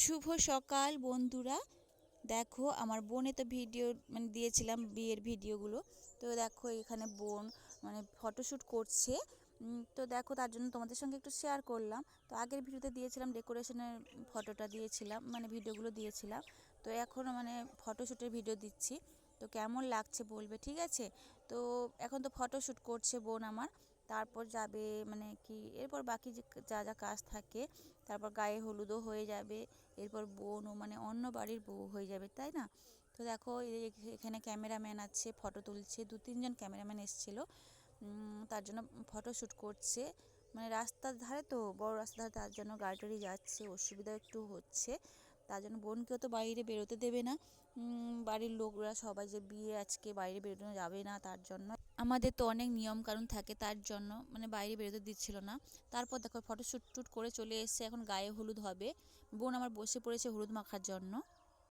শুভ সকাল বন্ধুরা। দেখো আমার বোনে তো ভিডিও দিয়েছিলাম বিয়ের ভিডিওগুলো। তো দেখো এখানে বোন ফটোশ্যুট করছে। তো দেখো তার জন্য তোমাদের সঙ্গে একটু শেয়ার করলাম। তো আগের ভিডিওতে দিয়েছিলাম ডেকোরেশনের ফটোটা দিয়েছিলাম, ভিডিওগুলো দিয়েছিলাম। তো এখন ফটোশ্যুটের ভিডিও দিচ্ছি। তো কেমন লাগছে বলবে, ঠিক আছে? তো এখন তো ফটোশ্যুট করছে বোন আমার। তারপর যাবে এরপর বাকি যে যা যা কাজ থাকে, তারপর গায়ে হলুদও হয়ে যাবে। এরপর বোনও অন্য বাড়ির বউ হয়ে যাবে, তাই না? তো দেখো এখানে ক্যামেরাম্যান আছে, ফটো তুলছে। 2-3 জন ক্যামেরাম্যান এসেছিলো, তার জন্য ফটোশ্যুট করছে। রাস্তার ধারে তো, বড় রাস্তার ধারে, তার জন্য গাড়ি টাড়ি যাচ্ছে, অসুবিধা একটু হচ্ছে। তার জন্য বোনকেও তো বাইরে বেরোতে দেবে না, বাড়ির লোকরা সবাই, যে বিয়ে আজকে বাইরে বেরোনো যাবে না। তার জন্য আমাদের তো অনেক নিয়ম কানুন থাকে, তার জন্য বাইরে বেরোতে দিচ্ছিল না। তারপর দেখো ফটোশ্যুট করে চলে এসেছে, এখন গায়ে হলুদ হবে। বোন আমার বসে পড়েছে হলুদ মাখার জন্য।